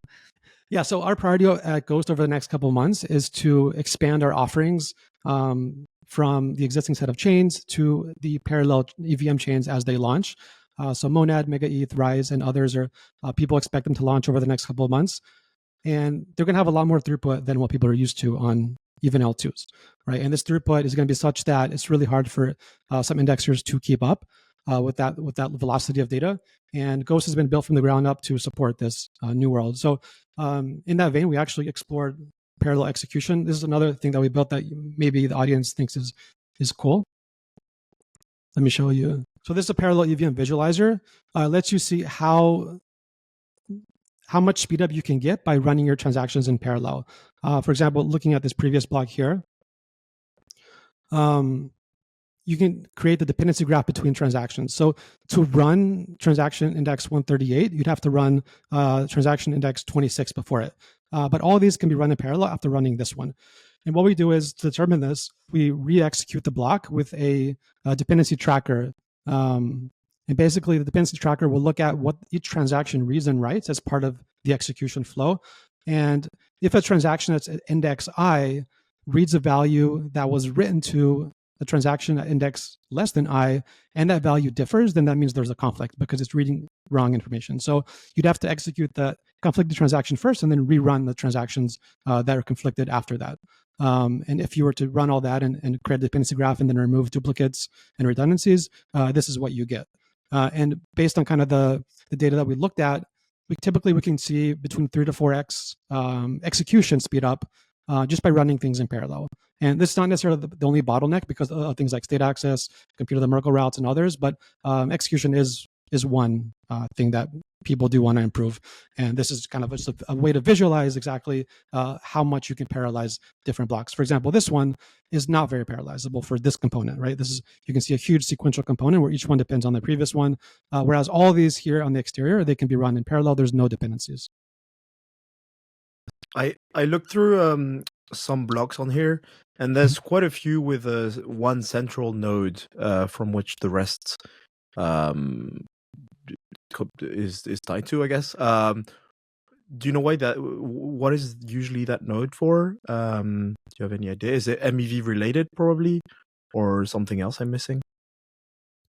Yeah, so our priority at Ghost over the next couple of months is to expand our offerings from the existing set of chains to the parallel EVM chains as they launch. So Monad, Mega ETH, Rise, and others are people expect them to launch over the next couple of months, and they're going to have a lot more throughput than what people are used to on even L2s, right? And this throughput is going to be such that it's really hard for some indexers to keep up with that velocity of data. And Ghost has been built from the ground up to support this new world. So in that vein, we actually explored parallel execution. This is another thing that we built that maybe the audience thinks is cool. Let me show you. So this is a parallel EVM visualizer. Lets you see how much speed up you can get by running your transactions in parallel. For example, looking at this previous block here, you can create the dependency graph between transactions. So to run transaction index 138, you'd have to run transaction index 26 before it. But all of these can be run in parallel after running this one. And what we do is, to determine this, we re-execute the block with a dependency tracker. And basically, the dependency tracker will look at what each transaction reads and writes as part of the execution flow. And if a transaction that's at index I reads a value that was written to the transaction at index less than I, and that value differs, then that means there's a conflict because it's reading wrong information. So you'd have to execute the conflicted transaction first and then rerun the transactions that are conflicted after that. And if you were to run all that and create a dependency graph and then remove duplicates and redundancies, this is what you get. And based on kind of the data that we looked at, we can see between 3 to 4x execution speed up just by running things in parallel. And this is not necessarily the only bottleneck because of things like state access, computer the Merkle routes, and others, but execution is one thing that people do want to improve. And this is kind of just a way to visualize exactly how much you can parallelize different blocks. For example, this one is not very parallelizable for this component, right? You can see a huge sequential component where each one depends on the previous one, whereas all these here on the exterior, they can be run in parallel. There's no dependencies. I looked through some blocks on here, and there's quite a few with one central node from which the rest is tied to, I guess. Do you know what is usually that node for? Do you have any idea? Is it MEV related probably, or something else I'm missing?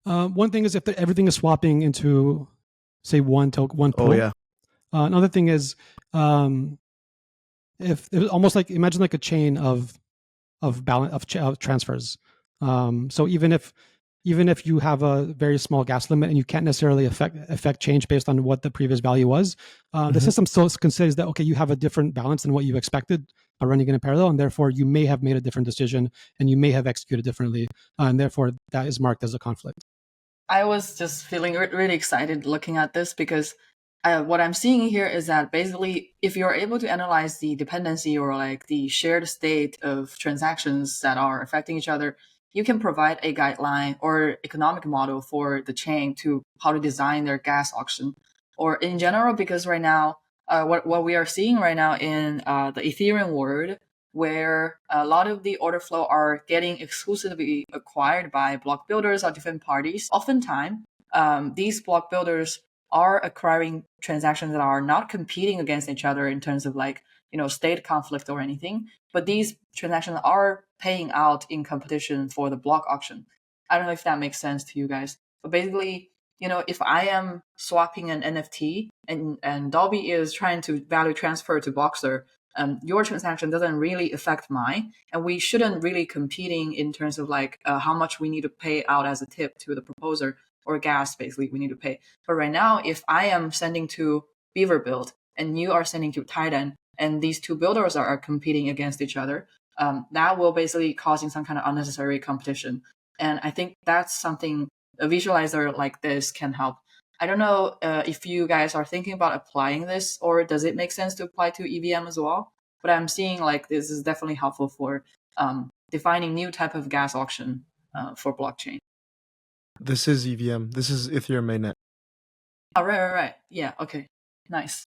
One thing is if everything is swapping into, say, one pool. Oh yeah. Another thing is if it was almost like, imagine like a chain of transfers. So even if you have a very small gas limit and you can't necessarily affect change based on what the previous value was, the system still considers that, okay, you have a different balance than what you expected by running it in parallel, and therefore you may have made a different decision and you may have executed differently, and therefore that is marked as a conflict. I was just feeling really excited looking at this because what I'm seeing here is that basically if you're able to analyze the dependency or like the shared state of transactions that are affecting each other, you can provide a guideline or economic model for the chain to how to design their gas auction. Or in general, because right now, what we are seeing right now in the Ethereum world, where a lot of the order flow are getting exclusively acquired by block builders or different parties. Oftentimes, these block builders are acquiring transactions that are not competing against each other in terms of like, state conflict or anything, but these transactions are paying out in competition for the block auction. I don't know if that makes sense to you guys, but basically, if I am swapping an NFT and Dolby is trying to value transfer to Boxer, your transaction doesn't really affect mine, and we shouldn't really competing in terms of like how much we need to pay out as a tip to the proposer or gas basically we need to pay. But right now, if I am sending to Beaver Build and you are sending to Titan, and these two builders are competing against each other, that will basically causing some kind of unnecessary competition. And I think that's something a visualizer like this can help. I don't know if you guys are thinking about applying this, or does it make sense to apply to EVM as well? But I'm seeing like this is definitely helpful for defining new type of gas auction for blockchain. This is EVM. This is Ethereum mainnet. Oh, right. Yeah, okay. Nice.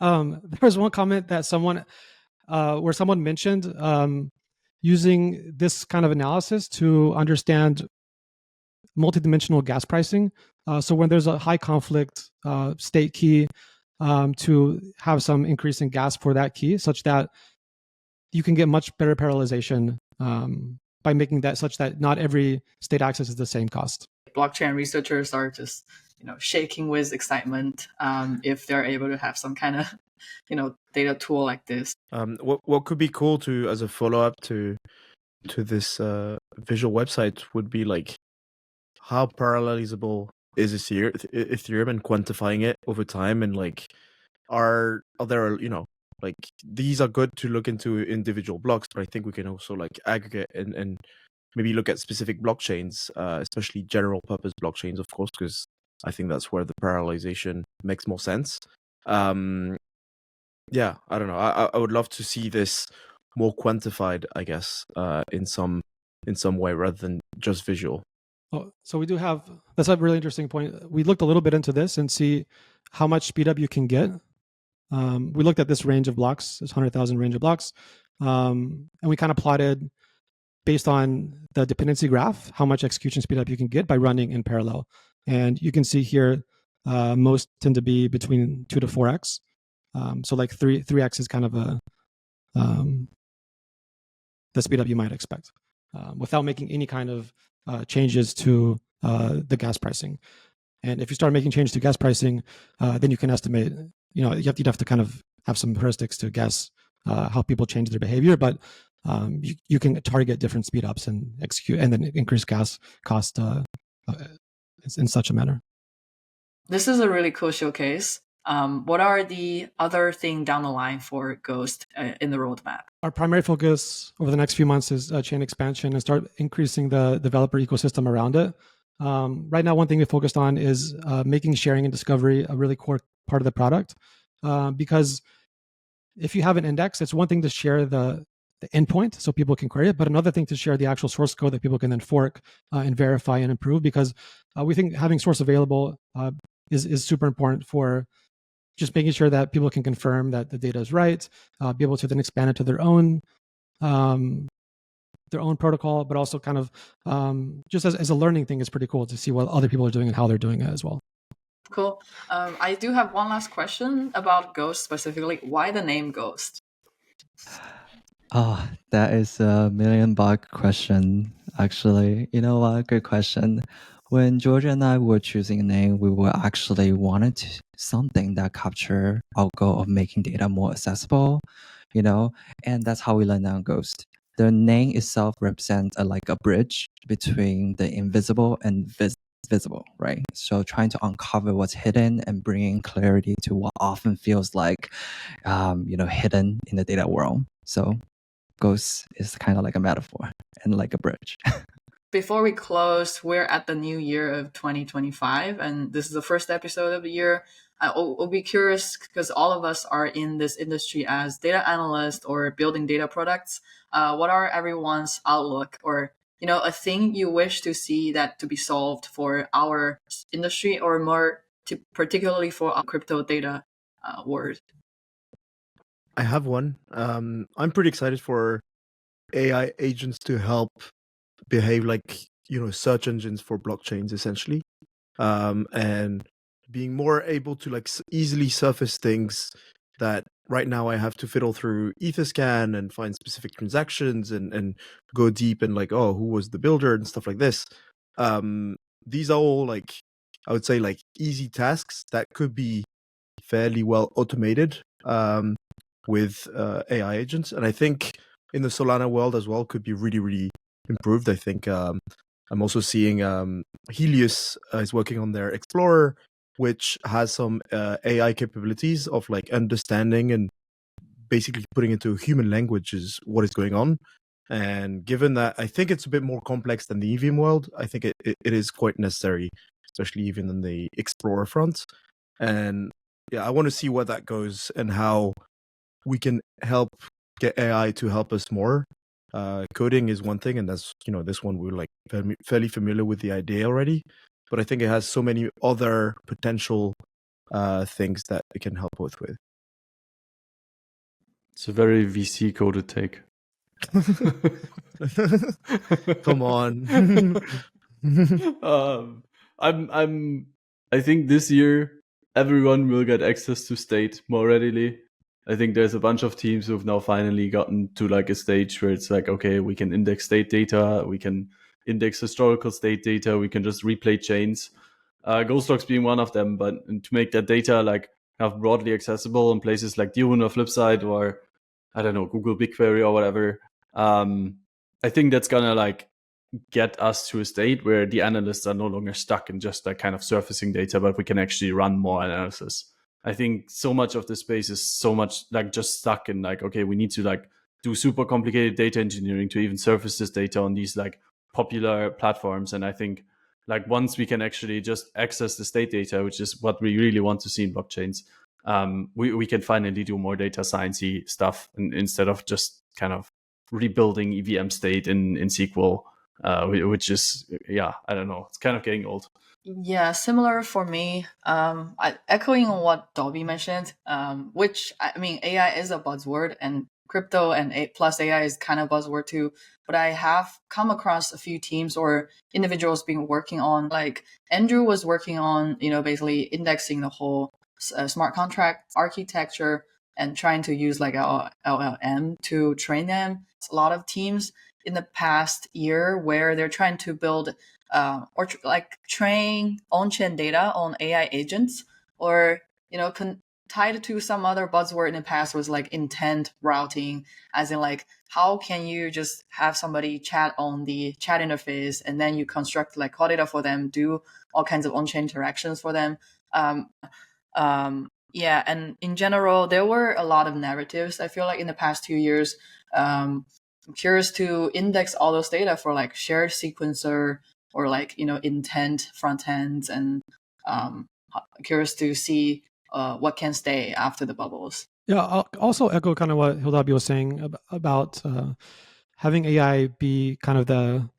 There was one comment that where someone mentioned using this kind of analysis to understand multidimensional gas pricing. So when there's a high conflict state key, to have some increase in gas for that key, such that you can get much better parallelization by making that such that not every state access is the same cost. Blockchain researchers are just shaking with excitement if they're able to have some kind of data tool like this. What could be cool to as a follow up to this visual website would be like how parallelizable is Ethereum and quantifying it over time, and like are there like these are good to look into individual blocks, but I think we can also like aggregate and maybe look at specific blockchains, especially general purpose blockchains, of course, because I think that's where the parallelization makes more sense. Yeah, I don't know. I would love to see this more quantified, I guess, in some way rather than just visual. Oh, so we do have, that's a really interesting point. We looked a little bit into this and see how much speed up you can get. We looked at this range of blocks, this 100,000 range of blocks, and we kind of plotted based on the dependency graph, how much execution speed up you can get by running in parallel. And you can see here, most tend to be between 2 to 4x. So like 3x is kind of the speed up you might expect without making any kind of changes to the gas pricing. And if you start making changes to gas pricing, then you can estimate, you'd have to kind of have some heuristics to guess how people change their behavior, but you can target different speed ups and execute and then increase gas cost in such a manner. This is a really cool showcase. What are the other thing down the line for Ghost in the roadmap? Our primary focus over the next few months is chain expansion and start increasing the developer ecosystem around it. Right now, one thing we focused on is making sharing and discovery a really core part of the product. Because if you have an index, it's one thing to share the endpoint so people can query it, but another thing to share the actual source code that people can then fork and verify and improve, because we think having source available is super important for just making sure that people can confirm that the data is right, be able to then expand it to their own protocol, but also kind of just as a learning thing, it's pretty cool to see what other people are doing and how they're doing it as well. Cool. I do have one last question about Ghost specifically. Why the name Ghost? Oh, that is a $1 million question, actually. You know what? Good question. When Georgia and I were choosing a name, we were actually wanted something that capture our goal of making data more accessible, and that's how we landed on Ghost. The name itself represents like a bridge between the invisible and visible, right? So trying to uncover what's hidden and bringing clarity to what often feels like, hidden in the data world. So Ghost is kind of like a metaphor and like a bridge. Before we close, we're at the new year of 2025, and this is the first episode of the year. I'll be curious because all of us are in this industry as data analysts or building data products. What are everyone's outlook or a thing you wish to see that to be solved for our industry or more particularly for our crypto data world? I have one. I'm pretty excited for AI agents to help behave like search engines for blockchains, essentially, and being more able to like easily surface things that right now I have to fiddle through Etherscan and find specific transactions and go deep and like, oh, who was the builder and stuff like this. These are all like, I would say like easy tasks that could be fairly well automated. with AI agents. And I think in the Solana world as well could be really, really improved. I think I'm also seeing Helios is working on their Explorer, which has some AI capabilities of like understanding and basically putting into human language is what is going on. And given that I think it's a bit more complex than the EVM world, I think it is quite necessary, especially even in the Explorer front. And yeah, I want to see where that goes and how we can help get AI to help us more. Coding is one thing, and that's, this one we're like fairly familiar with the idea already. But I think it has so many other potential things that it can help us with. It's a very VC coded take. Come on. I think this year everyone will get access to state more readily. I think there's a bunch of teams who've now finally gotten to like a stage where it's like, okay, we can index state data, we can index historical state data, we can just replay chains. Ghostlogs being one of them, but to make that data like have broadly accessible in places like Dune or Flipside or I don't know, Google BigQuery or whatever. I think that's gonna like get us to a state where the analysts are no longer stuck in just like kind of surfacing data, but we can actually run more analysis. I think so much of the space is so much like just stuck in like, okay, we need to like do super complicated data engineering to even surface this data on these like popular platforms. And I think like once we can actually just access the state data, which is what we really want to see in blockchains, we can finally do more data sciencey stuff instead of just kind of rebuilding EVM state in SQL, which is, I don't know, it's kind of getting old. Yeah, similar for me. Echoing on what Dobby mentioned, which I mean, AI is a buzzword, and crypto and plus AI is kind of buzzword too. But I have come across a few teams or individuals being working on, like Andrew was working on, basically indexing the whole smart contract architecture and trying to use like LLM to train them. It's a lot of teams in the past year where they're trying to build or train on-chain data on AI agents, or tied to some other buzzword in the past was like intent routing, as in like how can you just have somebody chat on the chat interface and then you construct like call data for them, do all kinds of on-chain interactions for them. And in general, there were a lot of narratives. I feel like in the past 2 years, I'm curious to index all those data for like shared sequencer or like intent front ends, and curious to see what can stay after the bubbles. Yeah, I'll also echo kind of what Hildabi was saying about having AI be kind of the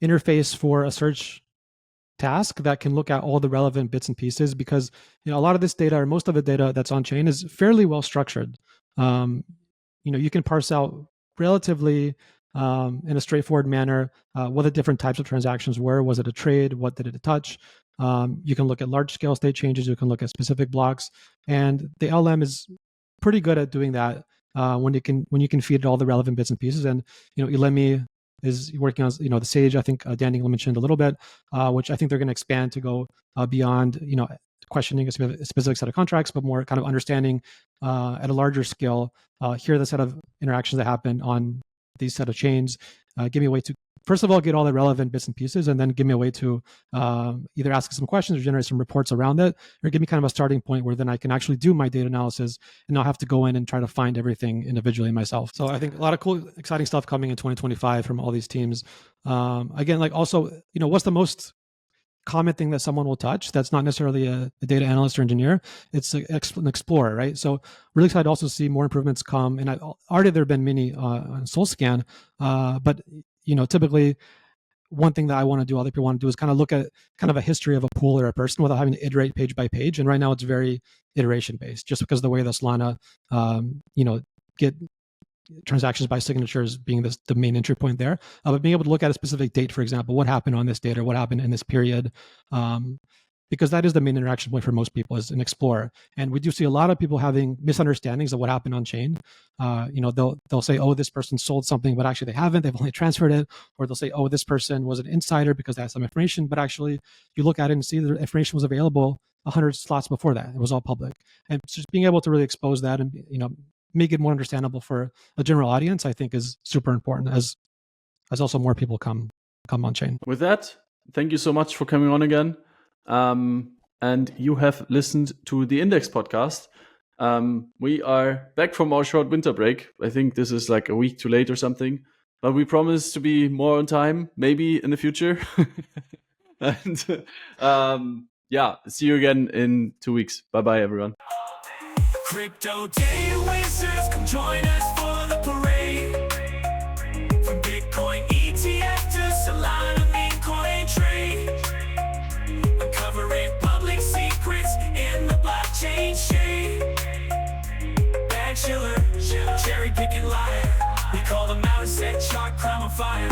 interface for a search task that can look at all the relevant bits and pieces, because a lot of this data, or most of the data that's on chain, is fairly well structured. You can parse out relatively in a straightforward manner what the different types of transactions were. Was it a trade? What did it touch? You can look at large scale state changes. You can look at specific blocks, and the LM is pretty good at doing that when you can feed it all the relevant bits and pieces. And Elemi is working on the Sage. I think Danny mentioned a little bit, which I think they're going to expand to go beyond questioning a specific set of contracts, but more kind of understanding at a larger scale. Here are the set of interactions that happen on these set of chains. Give me a way to, first of all, get all the relevant bits and pieces, and then give me a way to either ask some questions or generate some reports around it, or give me kind of a starting point where then I can actually do my data analysis and not have to go in and try to find everything individually myself. So I think a lot of cool, exciting stuff coming in 2025 from all these teams. Again, like also, what's the most common thing that someone will touch that's not necessarily a data analyst or engineer? It's an explorer, right? So really excited to also see more improvements come. And already there have been many on SoulScan, but typically one thing that I want to do, other people want to do, is kind of look at kind of a history of a pool or a person without having to iterate page by page. And right now it's very iteration based, just because of the way the Solana, get transactions by signatures being the main entry point there. But being able to look at a specific date, for example, what happened on this date or what happened in this period, because that is the main interaction point for most people as an explorer. And we do see a lot of people having misunderstandings of what happened on chain. They'll say, oh, this person sold something, but actually they haven't. They've only transferred it. Or they'll say, oh, this person was an insider because they had some information, but actually you look at it and see the information was available 100 slots before that. It was all public. And just being able to really expose that and make it more understandable for a general audience, I think is super important as also more people come on chain. With that, thank you so much for coming on again. And you have listened to the Index podcast. We are back from our short winter break. I think this is like a week too late or something, but we promise to be more on time, maybe in the future. And yeah, see you again in 2 weeks. Bye-bye, everyone. Crypto day wizards, come join us for the parade. From Bitcoin ETF to Solana MEV coin trade, uncovering public secrets in the blockchain shade. Bad chiller, cherry picking liar, we call them out and set chart crime on fire.